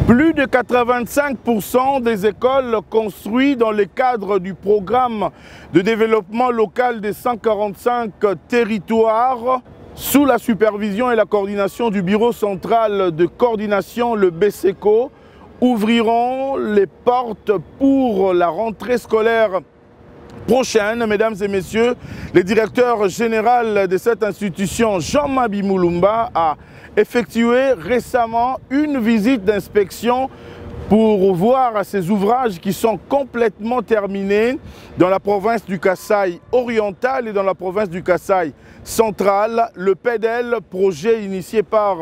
Plus de 85% des écoles construites dans le cadre du programme de développement local des 145 territoires sous la supervision et la coordination du Bureau central de coordination, le BCECO, ouvriront les portes pour la rentrée scolaire prochaine. Mesdames et messieurs, le directeur général de cette institution, Jean-Mabi Moulumba, a effectué récemment une visite d'inspection pour voir ces ouvrages qui sont complètement terminés dans la province du Kasaï oriental et dans la province du Kasaï central. Le PEDEL, projet initié par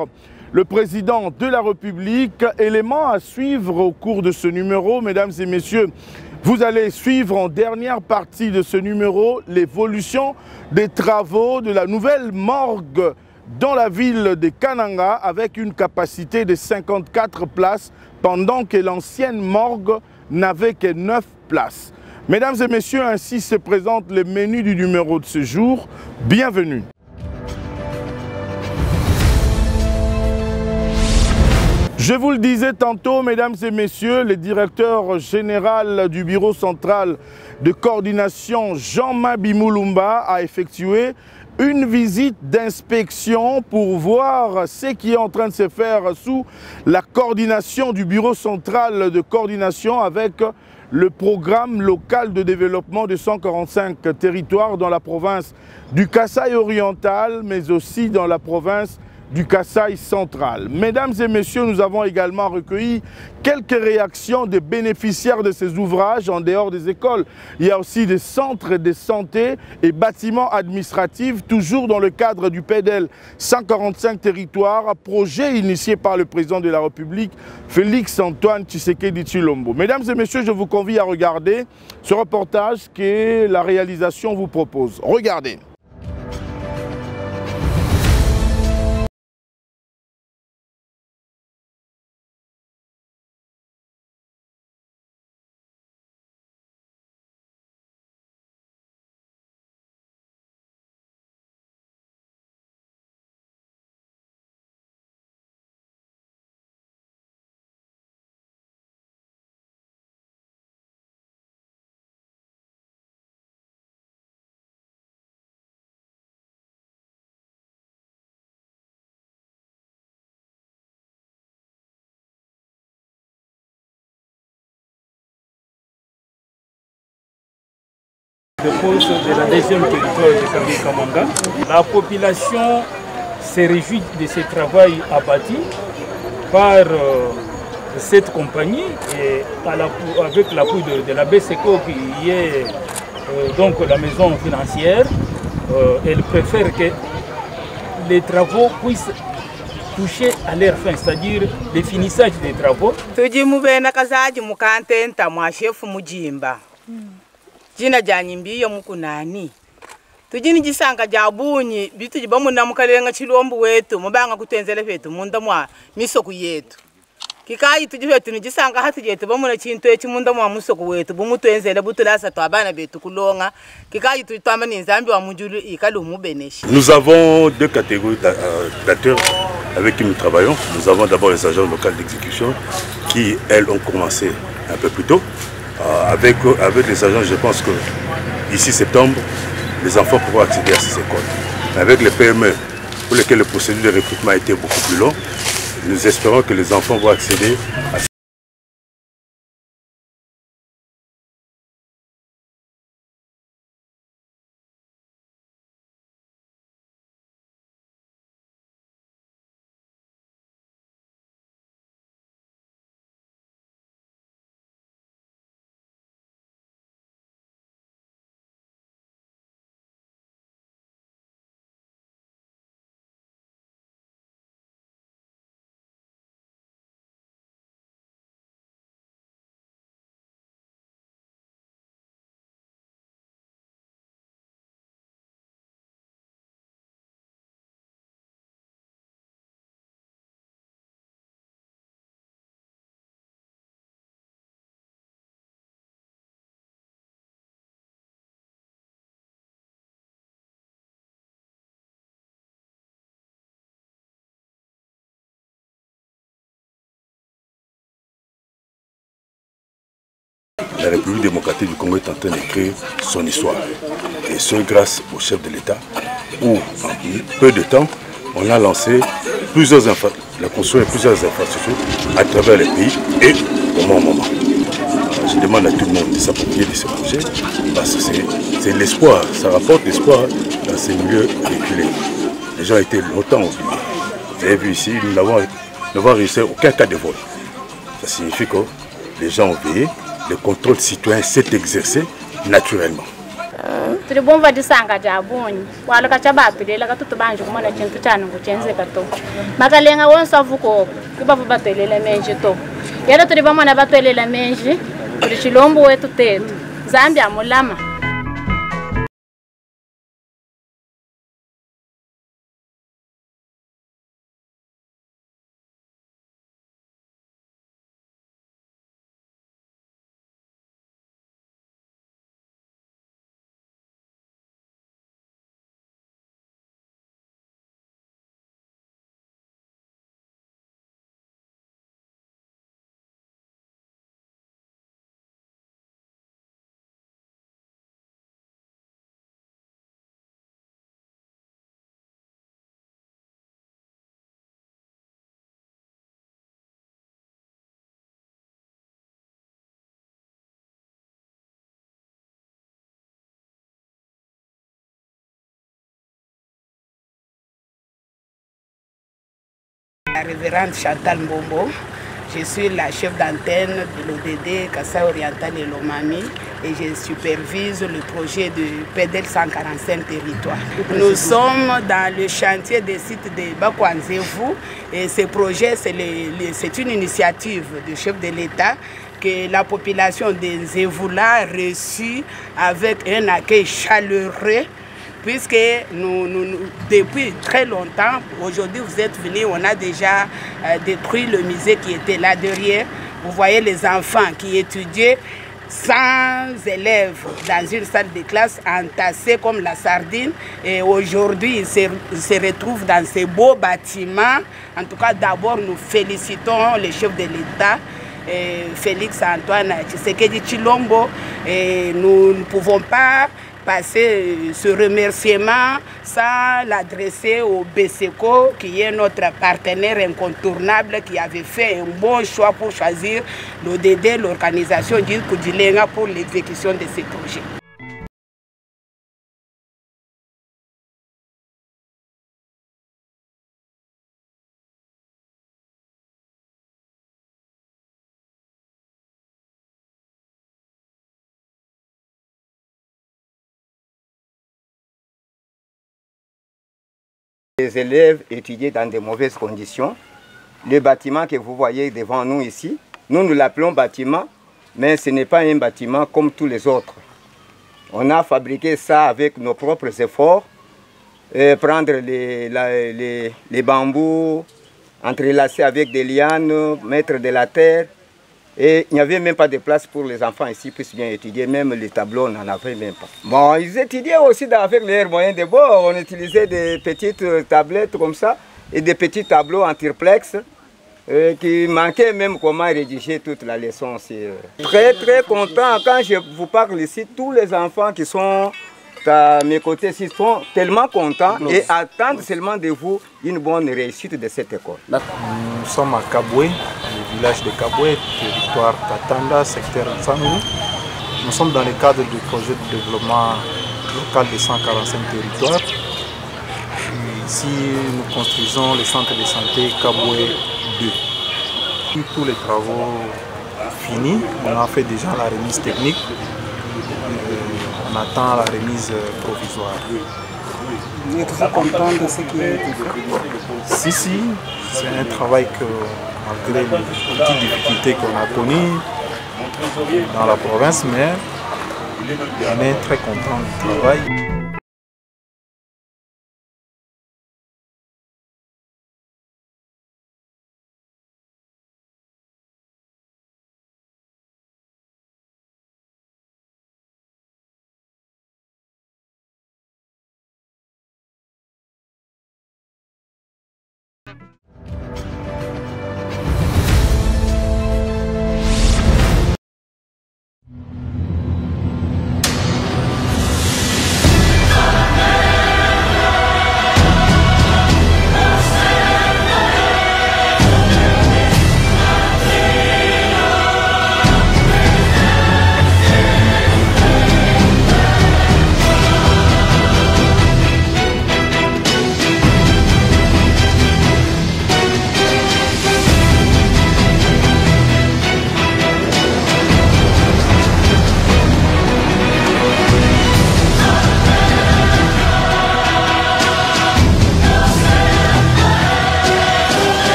le président de la République, élément à suivre au cours de ce numéro. Mesdames et messieurs, vous allez suivre en dernière partie de ce numéro l'évolution des travaux de la nouvelle morgue dans la ville de Kananga avec une capacité de 54 places pendant que l'ancienne morgue n'avait que 9 places. Mesdames et messieurs, ainsi se présente le menu du numéro de ce jour. Bienvenue. Je vous le disais tantôt, mesdames et messieurs, le directeur général du Bureau central de coordination, Jean-Mabi Moulumba, a effectué une visite d'inspection pour voir ce qui est en train de se faire sous la coordination du Bureau central de coordination avec le programme local de développement de 145 territoires dans la province du Kasaï oriental, mais aussi dans la province du Kasaï central. Mesdames et messieurs, nous avons également recueilli quelques réactions des bénéficiaires de ces ouvrages en dehors des écoles. Il y a aussi des centres de santé et bâtiments administratifs, toujours dans le cadre du PEDEL 145 territoires, projet initié par le président de la République, Félix Antoine Tshisekedi Tshilombo. Mesdames et messieurs, je vous convie à regarder ce reportage que la réalisation vous propose. Regardez. De cause de la deuxième territoire de Kabi-Kamanga. La population se réjouit de ce travail abattu par cette compagnie et avec l'appui de la BCECO qui est donc la maison financière. Elle préfère que les travaux puissent toucher à leur fin, c'est-à-dire le finissage des travaux. Jina janyimbi yo mukunani tujini jisanga jabunyi bitu jibamuna mukalenga chilombo wetu mubanga kutenzele fetu munda mwa misoku yetu kikayi tujifetu nijisanga hatu jetu bamuna chintu echi munda mwa musoku wetu bumutwenzele butulasa twabana betu kulonga kikayi tutwamba ninzambi wa mujulu ikalumu beneshi. Nous avons deux catégories d'acteurs avec qui nous travaillons. Nous avons d'abord les agents locaux d'exécution qui elles ont commencé un peu plus tôt. Avec les agents, je pense que d'ici septembre, les enfants pourront accéder à ces écoles. Avec les PME, pour lesquels le procédure de recrutement a été beaucoup plus long, nous espérons que les enfants vont accéder à ces la République démocratique du Congo est en train d'écrire son histoire. Et ce grâce au chef de l'État, où en peu de temps, on a lancé la construction de plusieurs infrastructures à travers les pays et au moment. Je demande à tout le monde de s'approprier de ce projet parce que c'est l'espoir, ça rapporte l'espoir dans ces milieux reculés. Les gens ont été longtemps oubliés. Vous avez vu ici, nous n'avons réussi aucun cas de vol. Ça signifie que les gens ont veillé, le contrôle citoyen s'est exercé naturellement. Tuli bomba disanga jabunyi wala ka chabapi lela ka tutu banju kumana chintu chanu kuchenze ka to makalenga wonso avuko kubavu batelela menje to yala tuli bamana batelela menje tuli chilombo wetu tetu Zambia mulama. La révérende Chantal Mbombo, je suis la chef d'antenne de l'ODD Kasaï Oriental et Lomami et je supervise le projet de PEDEL 145 territoires. Nous sommes dans le chantier des sites de Bakwanzevou et ce projet c'est une initiative du chef de l'État que la population de Nzévoula a reçue avec un accueil chaleureux. Puisque depuis très longtemps, aujourd'hui vous êtes venus, on a déjà détruit le musée qui était là derrière. Vous voyez les enfants qui étudiaient sans élèves dans une salle de classe entassée comme la sardine. Et aujourd'hui, ils se retrouvent dans ces beaux bâtiments. En tout cas, d'abord, nous félicitons le chef de l'État, Félix Antoine Tshisekedi Tshilombo. Et nous ne pouvons pas passer ce remerciement sans l'adresser au BCECO, qui est notre partenaire incontournable, qui avait fait un bon choix pour choisir l'ODD, l'organisation du Kudilenga, pour l'exécution de ces projets. Les élèves étudiaient dans de mauvaises conditions. Le bâtiment que vous voyez devant nous ici, nous l'appelons bâtiment, mais ce n'est pas un bâtiment comme tous les autres. On a fabriqué ça avec nos propres efforts, prendre les bambous, entrelacer avec des lianes, mettre de la terre. Et il n'y avait même pas de place pour les enfants ici puissent bien étudier, même les tableaux, on n'en avait même pas. Bon, ils étudiaient aussi avec leurs moyens de bord, on utilisait des petites tablettes comme ça et des petits tableaux en triplex qui manquaient même comment rédiger toute la leçon. Très très content, quand je vous parle ici, tous les enfants qui sont à mes côtés ici sont tellement contents et attendent seulement de vous une bonne réussite de cette école. Nous sommes à Kaboué, le village de Kaboué, territoire Katanda, secteur Nsangu. Nous sommes dans le cadre du projet de développement local de 145 territoires. Ici, nous construisons le centre de santé Kaboué 2. Tous les travaux finis, on a fait déjà la remise technique. On attend la remise provisoire. Vous êtes très content de ce qui est fait? Si, c'est un travail que, malgré les petites difficultés qu'on a connues dans la province, mais on est très content du travail.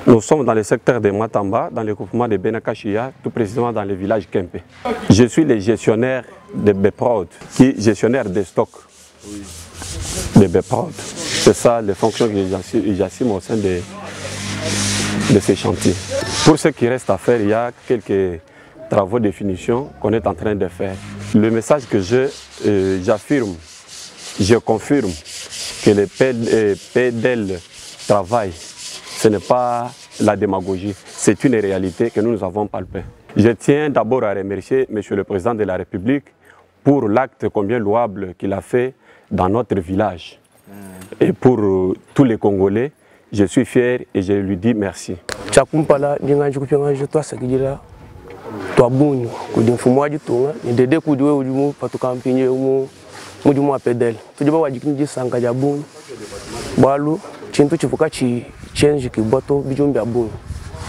Nous sommes dans le secteur de Matamba, dans le groupement de Benakachia, tout précisément dans le village Kempe. Je suis le gestionnaire de Beprod, qui est gestionnaire des stocks de Beprod. C'est ça les fonctions que j'assume au sein de ces chantiers. Pour ce qui reste à faire, il y a quelques travaux de finition qu'on est en train de faire. Le message que j'affirme, je confirme que le PDL travaille. Ce n'est pas la démagogie, c'est une réalité que nous avons palpée. Je tiens d'abord à remercier M. le Président de la République pour l'acte combien louable qu'il a fait dans notre village. Et pour tous les Congolais, je suis fier et je lui dis merci. Chintu chifuka chi change ki boto bijumbi abunu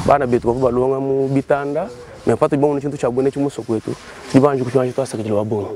bana betu bafu balonga mu bitanda me pato bomu chintu cha bone chimuso kwetu libanje kuchwa chitu asakijile wabunu.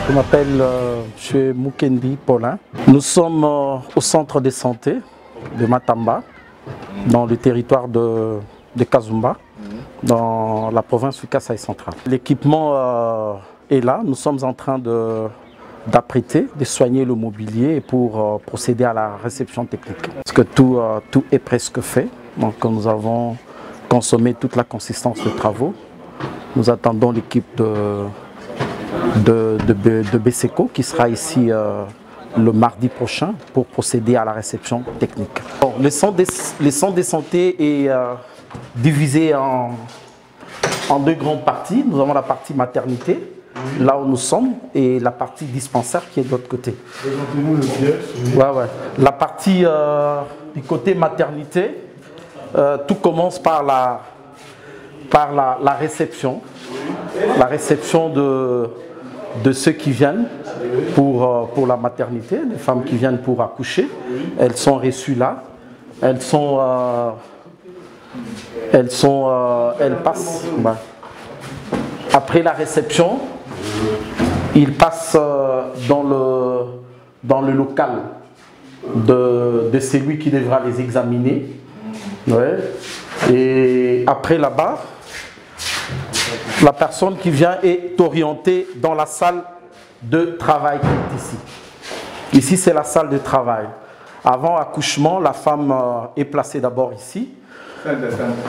Je m'appelle M. Mukendi Paulin. Nous sommes au centre de santé de Matamba, dans le territoire de Kazumba, dans la province du Kasaï central. L'équipement est là, nous sommes en train d'apprêter, de soigner le mobilier pour procéder à la réception technique. Parce que tout est presque fait, donc nous avons consommé toute la consistance de travaux. Nous attendons l'équipe de Beseko qui sera ici le mardi prochain pour procéder à la réception technique. Bon, le centre de santé est divisé en deux grandes parties. Nous avons la partie maternité, là où nous sommes, et la partie dispensaire qui est de l'autre côté. La partie du côté maternité, tout commence par la réception. La réception de ceux qui viennent pour la maternité, les femmes qui viennent pour accoucher. Elles sont reçues là. Elles passent. Après la réception, ils passent dans le local de celui qui devra les examiner. Ouais. Et après là-bas, la personne qui vient est orientée dans la salle de travail qui est ici. Ici, c'est la salle de travail. Avant accouchement, la femme est placée d'abord ici,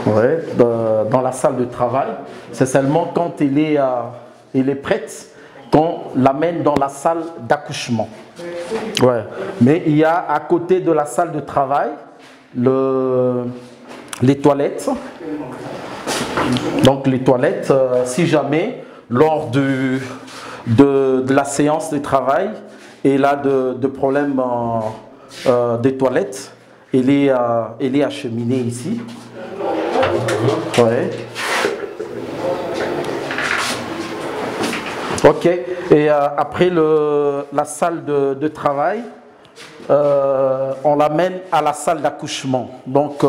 ouais, dans la salle de travail. C'est seulement quand elle est prête qu'on l'amène dans la salle d'accouchement. Ouais. Mais il y a à côté de la salle de travail les toilettes. Donc les toilettes, si jamais lors de la séance de travail et là de problèmes des toilettes, elle est acheminée ici. Ouais. Ok. Et après la salle de travail, on l'amène à la salle d'accouchement. Donc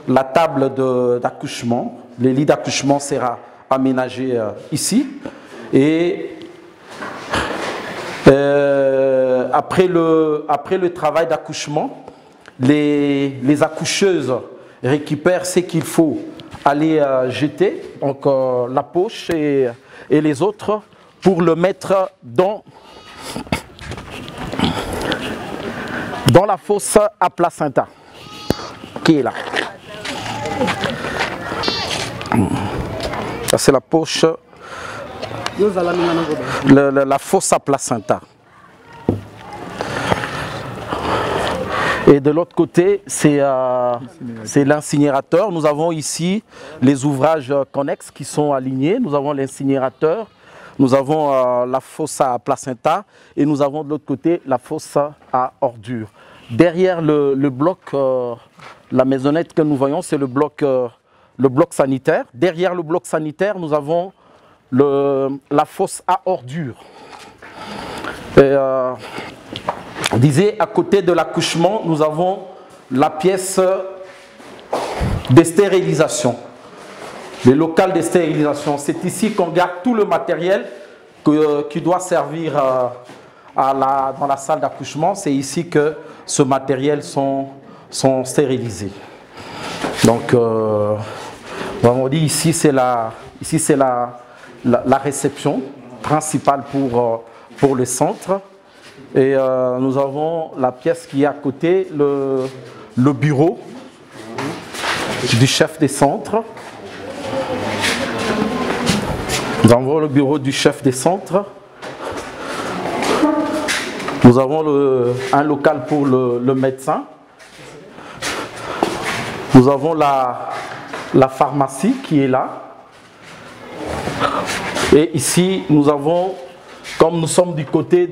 la table d'accouchement, le lit d'accouchement sera aménagé ici. Et après le travail d'accouchement, les accoucheuses récupèrent ce qu'il faut aller jeter, donc la poche et les autres, pour le mettre dans la fosse à placenta, qui est là. Ça c'est la poche, la fosse à placenta. Et de l'autre côté, c'est l'incinérateur. Nous avons ici les ouvrages connexes qui sont alignés. Nous avons l'incinérateur, nous avons la fosse à placenta et nous avons de l'autre côté la fosse à ordures. Derrière le bloc, la maisonnette que nous voyons, c'est le bloc sanitaire. Derrière le bloc sanitaire, nous avons la fosse à ordures. Et, on disait, à côté de l'accouchement, nous avons la pièce de stérilisation, le local de stérilisation. C'est ici qu'on garde tout le matériel qui doit servir dans la salle d'accouchement. C'est ici que ce matériel sont stérilisés. Donc, on dit ici c'est la réception principale pour le centre. Et nous avons la pièce qui est à côté, le bureau du chef des centres. Nous avons le bureau du chef des centres. Nous avons un local pour le médecin. Nous avons la pharmacie qui est là. Et ici, nous avons, comme nous sommes du côté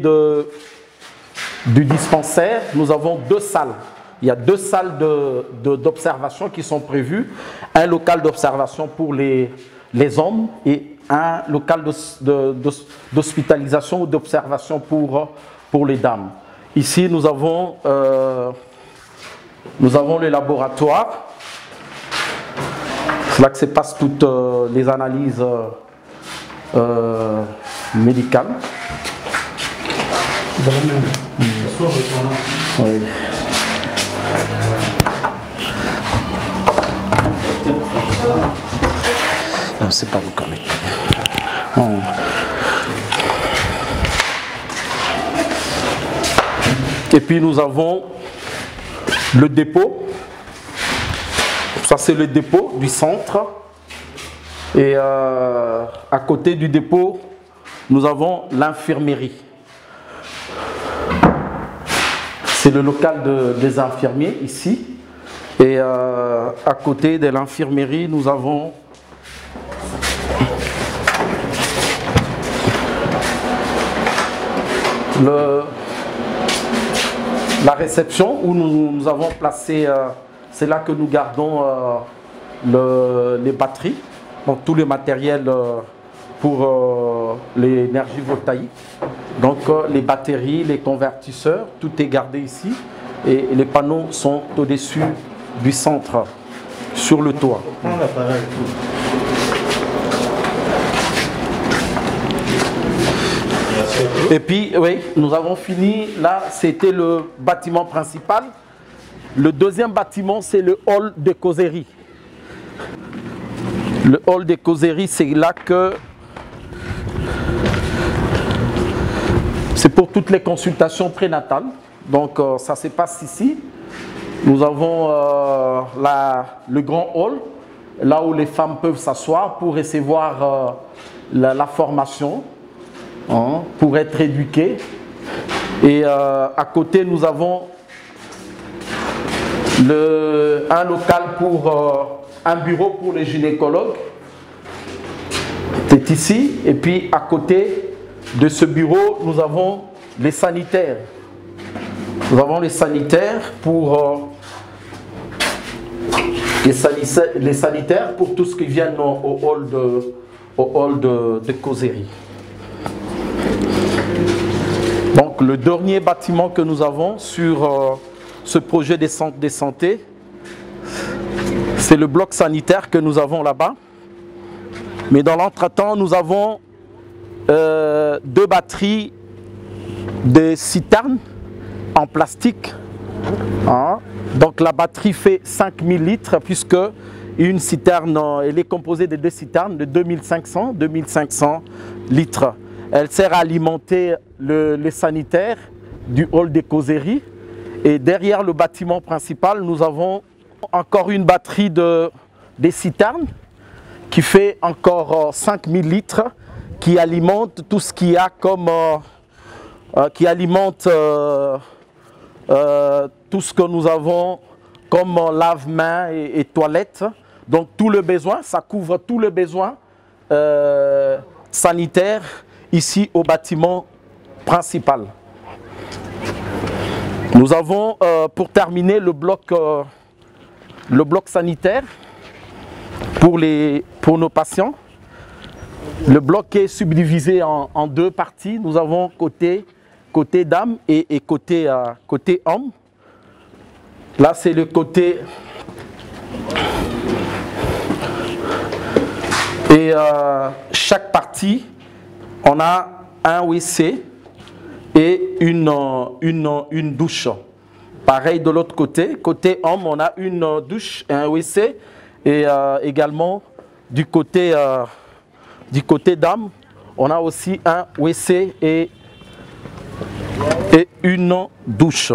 du dispensaire, nous avons deux salles. Il y a deux salles d'observation qui sont prévues. Un local d'observation pour les hommes et un local d'hospitalisation ou d'observation pour les dames. Ici, nous avons le laboratoire. C'est là que se passent toutes les analyses médicales. Oui. Non, c'est pas vous connecter. Oh. Et puis nous avons le dépôt. Ça c'est le dépôt du centre. Et à côté du dépôt, nous avons l'infirmerie. C'est le local des infirmiers ici. Et à côté de l'infirmerie, nous avons la réception où nous avons placé, c'est là que nous gardons les batteries, donc tout le matériel pour l'énergie voltaïque. Donc les batteries, les convertisseurs, tout est gardé ici et les panneaux sont au-dessus du centre, sur le toit. Et puis, oui, nous avons fini. Là, c'était le bâtiment principal. Le deuxième bâtiment, c'est le hall de causerie. Le hall de causerie, c'est là que c'est pour toutes les consultations prénatales. Donc ça se passe ici. Nous avons le grand hall, là où les femmes peuvent s'asseoir pour recevoir la formation, hein, pour être éduquées. Et à côté, nous avons un local pour un bureau pour les gynécologues. C'est ici. Et puis à côté de ce bureau, nous avons les sanitaires. Nous avons les sanitaires pour les sanitaires pour tous ceux qui viennent au hall de causerie. Donc le dernier bâtiment que nous avons sur ce projet des centres de santé, c'est le bloc sanitaire que nous avons là-bas. Mais dans l'entretemps, nous avons 2 batteries de citernes en plastique. Hein. Donc la batterie fait 5000 litres puisque une citerne, elle est composée de 2 citernes de 2500 litres. Elle sert à alimenter le sanitaire du hall des causeries. Et derrière le bâtiment principal, nous avons encore une batterie des citernes qui fait encore 5000 litres, qui alimente tout ce qu'il y a comme... qui alimente tout ce que nous avons comme lave-mains et toilettes. Donc tout le besoin, ça couvre tout le besoin sanitaire ici au bâtiment principal. Nous avons pour terminer le bloc sanitaire pour nos patients. Le bloc est subdivisé en 2 parties. Nous avons côté dames et côté hommes. Là, c'est le côté... Et chaque partie, on a un WC et une douche. Pareil de l'autre côté. Côté homme, on a une douche et un WC. Et également, du côté dame, on a aussi un WC et une douche.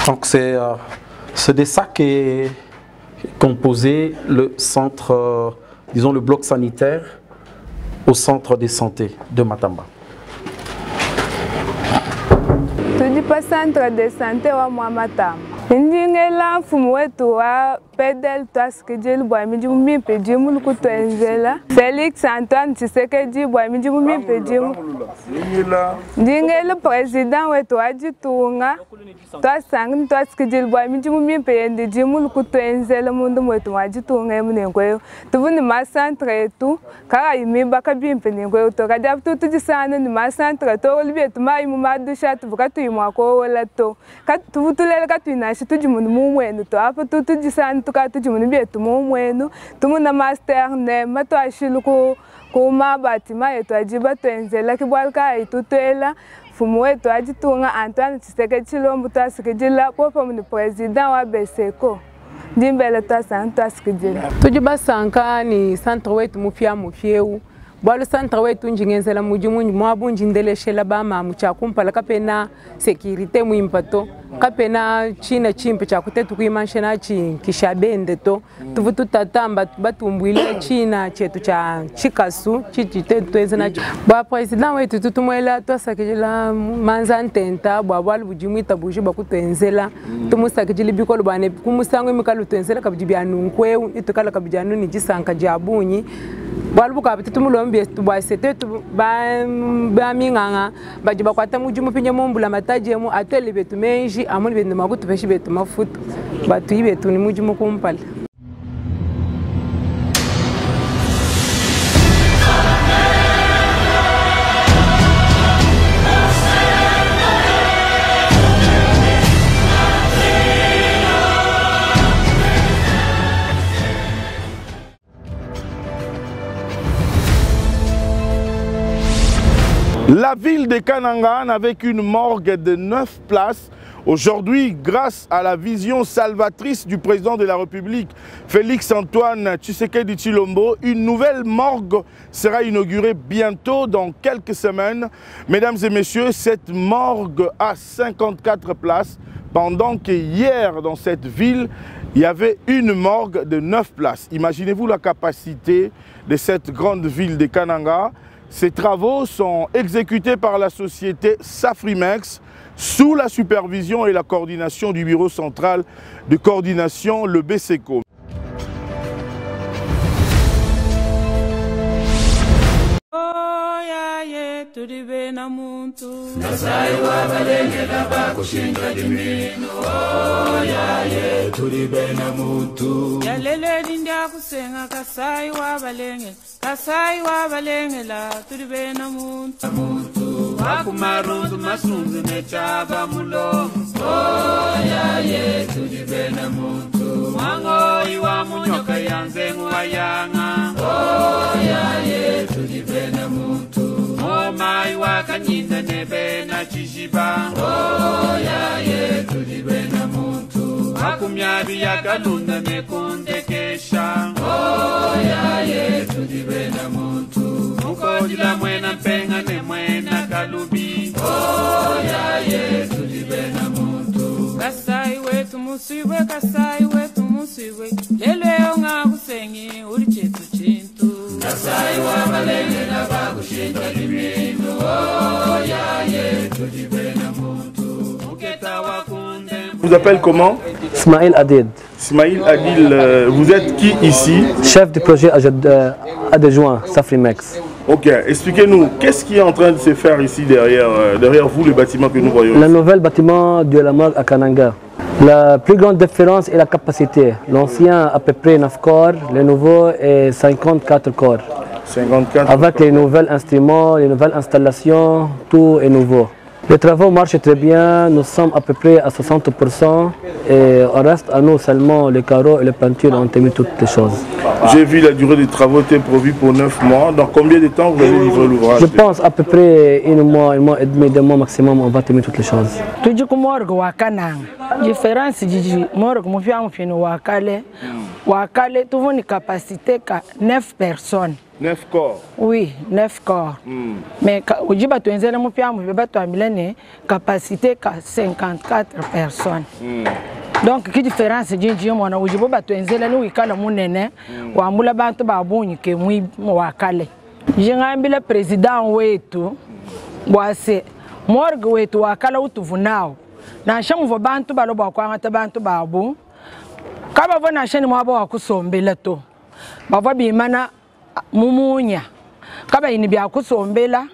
Donc c'est de ça qu'est composé le centre, disons le bloc sanitaire au centre de santé de Matamba. Tudi pa centre de santé wa Matamba. Ndingela mfumu wetu wa pedel twasikijeli bwa miji mumimpe jimu lukutwenzela Felix Antoine Tshisekedi bwa miji mumimpe jimu ndingela president wetu wajitunga twasangini twasikijeli bwa miji mumimpe yendi jimu lukutwenzela mundu mwetu wajitunga emunengweyo tuvuni masantre etu kaka yimimba kabimpe nengweyo tokadya tutu jisana ni masantre to olibyetu mayimu madusha tuvuka tuyimwa ko wala to katuvutulele katwina tuji mundu mumwenu to apa tuji san tuka tuji mundu byetu mumwenu tumuna master ne matwashilu ku mabati mayetu ajiba twenzela kibwalka itutwela fumu wetu ajitunga Antoine Tshisekedi Tshilombo twasikijila popa mu president wa Beseko ndimbele twasikijila tuji basanka ni centre wetu mufyeu bwalo centre wetu njingenzela muji munji mwabunji ndeleshela bama muchakumpala kapena security muimpato kapena china chimpe chakutetu kuimanshena kishabende to tuvutu tatamba batumbwile china chetu cha chikasu chichitetu ezena bwa president wetu tutumwela twasakijila manza ntenta bwa bwalo bujimwita buji bakutwenzela tumusakijili bikolo bane kumusango imikalu twenzela kabijibya nkweu itukala kabijanu ni jisanka jabunyi bwalbuka bitumulombe tubasete ba minganga bajiba kwata mujumu pinye mumbula matajemu atele betu menji amuli bende makutu peshi betu mafuta batu ibetu ni mujumu kumpala. La ville de Kananga n'avait qu'une morgue de 9 places. Aujourd'hui, grâce à la vision salvatrice du président de la République, Félix-Antoine Tshisekedi Tshilombo, une nouvelle morgue sera inaugurée bientôt dans quelques semaines. Mesdames et messieurs, cette morgue a 54 places, pendant que hier, dans cette ville, il y avait une morgue de 9 places. Imaginez-vous la capacité de cette grande ville de Kananga. Ces travaux sont exécutés par la société Safrimex, sous la supervision et la coordination du bureau central de coordination, le BCECO. Wakumarundu masunzu nechaba mulo. Oya ye tudibena muntu. Wango iwa munyoka yanzengu wayanga. Oya ye tudibena muntu. Oma iwa kanyinda nebena chishiba. Oya ye tudibena muntu. Wakumyabi ya kalunda mekunde kesha. Oya ye tudibena muntu. Mukojila mwena mpenga ne mwena kalubi. Oya ye tudibena muntu. Kasai wetu musiwe, kasai wetu musiwe. Lele onga kusengi uri chetu chintu. Kasai wabalenge na bakushinda liminu. Oya ye tudibena muntu. Muketa wakunde. Vous appelez comment? Ismail Adid. Ismail Adil, vous êtes qui ici? Chef du projet adjoint Safrimex. Ok, expliquez-nous, qu'est-ce qui est en train de se faire ici derrière vous, le bâtiment que nous voyons? Le nouvel bâtiment de la morgue à Kananga. La plus grande différence est la capacité. L'ancien à peu près 9 corps, le nouveau est 54 corps. 54 avec les nouveaux instruments, les nouvelles installations, tout est nouveau. Les travaux marchent très bien, nous sommes à peu près à 60% et on reste à nous seulement les carreaux et les peintures, on termine toutes les choses. J'ai vu la durée des travaux était prévue pour 9 mois. Dans combien de temps vous allez livrer l'ouvrage? Je pense à peu près un mois et demi, 2 mois maximum, on va terminer toutes les choses. Différence de morgue, Wakale, tu vois une capacité de 9 personnes. 9 corps? Oui, 9 corps. Mais au Djiba, tu as une capacité de 54 personnes. Donc, quelle différence de Djiba, on a Djiba, tu as une capacité Wakale. J'ai un président Wetu, Boise, morgue Wetu, Wakala Utuvunao. Na shamu vo bantu baloba kwa ngata bantu babu kaba vo na shani mwabo wakusombela to bava bimana mumunya kaba ini bya kusombela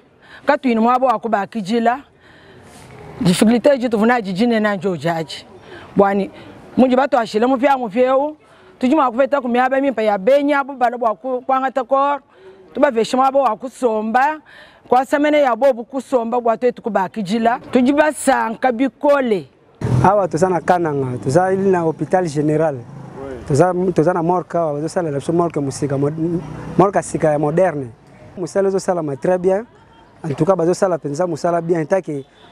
katu ini mwabo wakubakijila difficulté jitu vuna jijine na njojaji bwani munji bato ashile mupya mupyeo tujima kuveta kumyaba mimpa ya benya abo baloba kwa ngata ko tuba veshima abo wakusomba kwa samene ya bobu kusomba bwatu etukubakijila tujibasanka bikole awa tozana Kananga tozali na hôpital général tozana morgue awa tozala la morgue musika morgue sika ya moderne musala tozala très bien en tout cas bazosala penza musala bien tant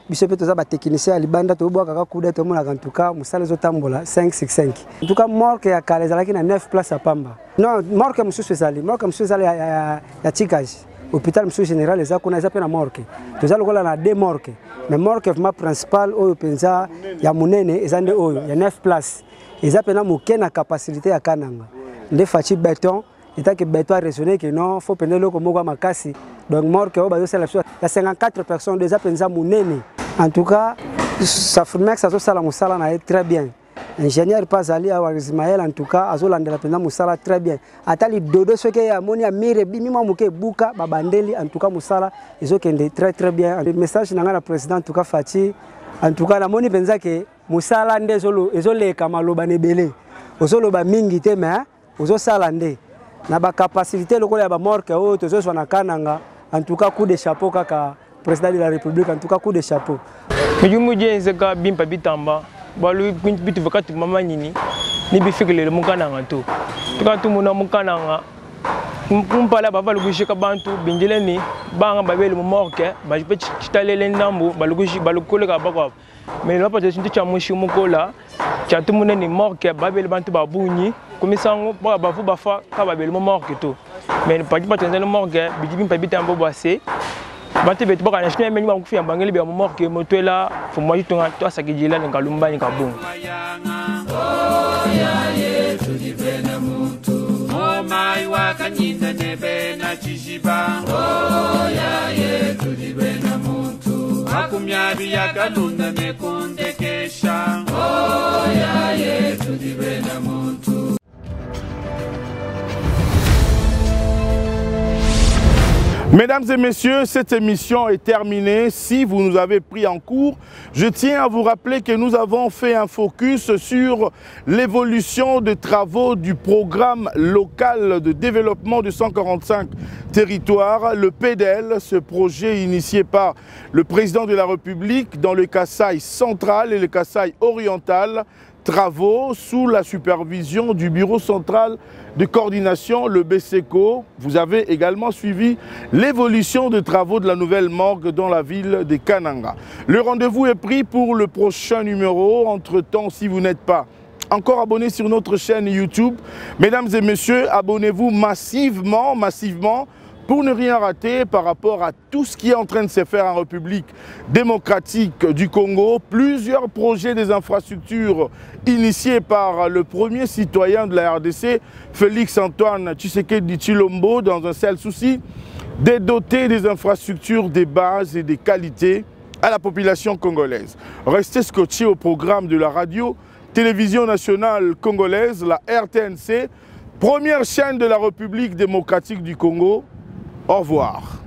biso pe tozaba technicien libanda to bwaka ka kuda to mona en tout cas musala zotambola 565 en tout cas morgue ya kale zalaki na 9 places à Pamba non morgue mususu ezali ya Chikaji hôpital monsieur général les akuna za pena morgue tozalo kola na 2 morgue mais morgue vraiment principal oyo penza ya munene ezande oyo ya 9 places eza pena mokena capacité ya Kananga nde fachi béton eta que béton raisonner que non faut pena loko moko makasi donc morgue oyo bazo sala ya 54 personnes déjà penza munene en tout cas Safrimex ça sala musala na très bien. Ingénieur Pazali à Ismaël en tout cas azolandela pena musala très bien atali dodo soke ya moni ya mire bimima muke buka babandeli en tout cas musala ezokende très bien. Le message nanga la président en tout cas Fati en tout cas la moni penza ke musala nde ezoleka maloba nebele ozoloba mingi te mais ozosala nde na ba capacité lokola ya ba morgue o tozoswa na Kananga en tout cas coup de chapeau kaka président de la République en tout cas coup de chapeau mujumuje zeka bimpa bitamba balu bitu vakati mama nini ni bifikele mukananga tu tukatu muna mukananga kumpala babalugushi kabantu binjeleni banga babele mu morke bajipe chitalele ndambo balugushi balukoleka bakwa mais là parce que sinto cha mushi mukola cha tumune ni morke babele bantu babunyi komisango bafu bafa ka babele mu morke to mais pas pas tenzele morke bijibi mpabita mbo bwase bantu betu baka nashina menyi ba kufia bangeli bya mu morke motwela fo moi tunga to sakijila ngalumba ni kabungu Mai wakanyinda nebena chishiba oya yetu libena muntu akumyabi yakalunda mekundekesha oya yetu libena muntu. Mesdames et messieurs, cette émission est terminée. Si vous nous avez pris en cours, je tiens à vous rappeler que nous avons fait un focus sur l'évolution des travaux du programme local de développement de 145 territoires, le PDL, ce projet initié par le président de la République dans le Kasaï central et le Kasaï oriental. Travaux sous la supervision du Bureau central de coordination, le BCECO. Vous avez également suivi l'évolution des travaux de la nouvelle morgue dans la ville de Kananga. Le rendez-vous est pris pour le prochain numéro. Entre-temps, si vous n'êtes pas encore abonné sur notre chaîne YouTube, mesdames et messieurs, abonnez-vous massivement pour ne rien rater par rapport à tout ce qui est en train de se faire en République démocratique du Congo. Plusieurs projets des infrastructures initiés par le premier citoyen de la RDC, Félix Antoine Tshisekedi Tshilombo, dans un seul souci, de doter des infrastructures de base et de qualité à la population congolaise. Restez scotchés au programme de la radio-télévision nationale congolaise, la RTNC, première chaîne de la République démocratique du Congo. Au revoir.